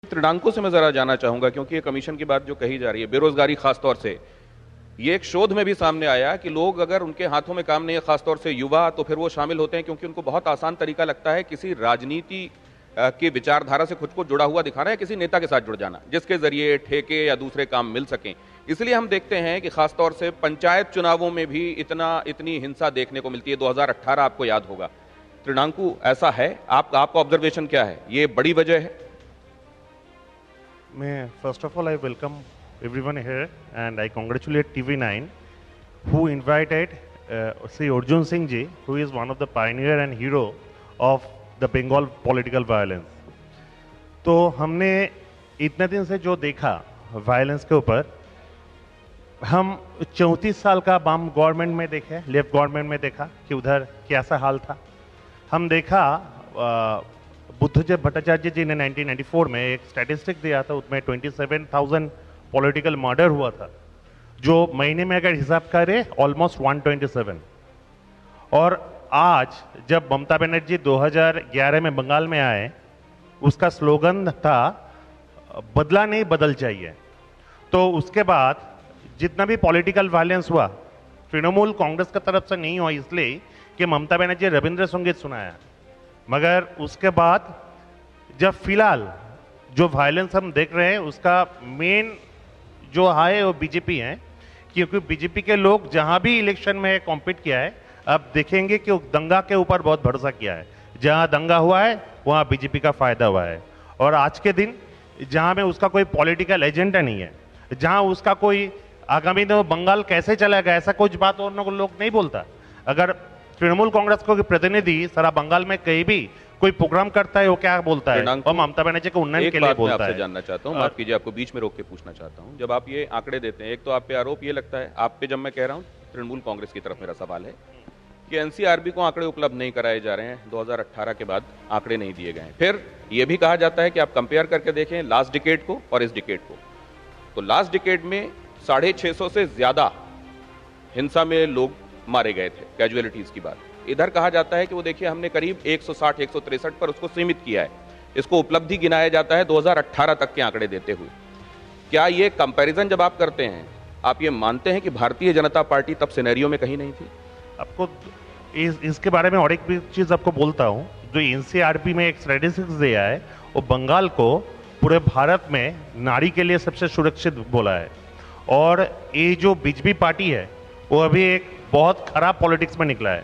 त्रिडांकों से मैं जरा जानना चाहूंगा, क्योंकि ये कमीशन की बात जो कही जा रही है, बेरोजगारी खासतौर से, ये एक शोध में भी सामने आया कि लोग अगर उनके हाथों में काम नहीं है, खासतौर से युवा, तो फिर वो शामिल होते हैं क्योंकि उनको बहुत आसान तरीका लगता है किसी राजनीति की विचारधारा से खुद को जुड़ा हुआ दिखाना है, किसी नेता के साथ जुड़ जाना जिसके जरिए ठेके या दूसरे काम मिल सकें। इसलिए हम देखते हैं कि खासतौर से पंचायत चुनावों में भी इतनी हिंसा देखने को मिलती है। 2018 आपको याद होगा। त्रिडांकु, ऐसा है? आपका ऑब्जर्वेशन क्या है? ये बड़ी वजह है? First of all, I welcome everyone here and I congratulate TV9 who invited Sri Arjun Singh ji, who is one of the pioneer and hero of the Bengal political violence. तो हमने इतने दिन से जो देखा वायलेंस के ऊपर, हम 34 साल का वाम गवर्नमेंट में देखे, लेफ्ट गवर्नमेंट में देखा कि उधर कैसा हाल था। हम देखा बुद्धदेव भट्टाचार्य जी ने 1994 में एक स्टैटिस्टिक दिया था, उसमें 27,000 पॉलिटिकल मर्डर हुआ था, जो महीने में अगर हिसाब करें ऑलमोस्ट 127। और आज जब ममता बनर्जी 2011 में बंगाल में आए, उसका स्लोगन था बदला नहीं बदल चाहिए। तो उसके बाद जितना भी पॉलिटिकल वायलेंस हुआ, तृणमूल कांग्रेस की तरफ से नहीं हुआ इसलिए कि ममता बनर्जी रविंद्र संगीत सुनाया, मगर उसके बाद जब फिलहाल जो वायलेंस हम देख रहे हैं उसका मेन जो है वो बीजेपी है, क्योंकि बीजेपी के लोग जहां भी इलेक्शन में कॉम्पीट किया है, अब देखेंगे कि दंगा के ऊपर बहुत भरोसा किया है। जहां दंगा हुआ है वहां बीजेपी का फायदा हुआ है। और आज के दिन जहां में उसका कोई पॉलिटिकल एजेंडा नहीं है, जहां उसका कोई आगामी तो बंगाल कैसे चलेगा ऐसा कुछ बात और लोग नहीं बोलता। अगर तृणमूल कांग्रेस को प्रतिनिधि सारा बंगाल में कहीं भी कोई प्रोग्राम करता है, वो क्या बोलता है? और ममता बनर्जी को उन्नयन के लिए बोलता है। आपसे जानना चाहता हूं, माफ कीजिए, आपको बीच में रोक के पूछना चाहता हूं। जब आप ये आंकड़े देते हैं, एक तो आप पे आरोप ये लगता है, आप पे जब मैं कह रहा हूं तृणमूल कांग्रेस की तरफ मेरा सवाल है कि एनसीआरबी को आंकड़े उपलब्ध नहीं कराए जा रहे हैं, 2018 के बाद आंकड़े नहीं दिए गए हैं। फिर यह भी कहा जाता है कि आप कंपेयर करके देखें लास्ट डिकेड को और इस डिकेड को, तो लास्ट डिकेड में 650 से ज्यादा हिंसा में लोग मारे गए थे, कैजुअलिटीज की बात। इधर कहा जाता है कि वो देखिए हमने करीब 160-163 पर उसको सीमित किया है। इसको उपलब्धि गिनाया जाता है 2018 तक के आंकड़े देते हुए। क्या ये कंपैरिजन जब आप करते हैं, आप ये मानते हैं कि भारतीय जनता पार्टी तब सिनेरियो में कहीं नहीं थी? आपको इसके बारे में और एक भी चीज आपको बोलता हूं, जो एनसीआरबी में एक स्टैटिस्टिक्स दिया है, वो बंगाल को पूरे भारत में नारी के लिए सबसे सुरक्षित बोला है। और ये जो बीजेपी पार्टी है वो अभी एक बहुत खराब पॉलिटिक्स में निकला है।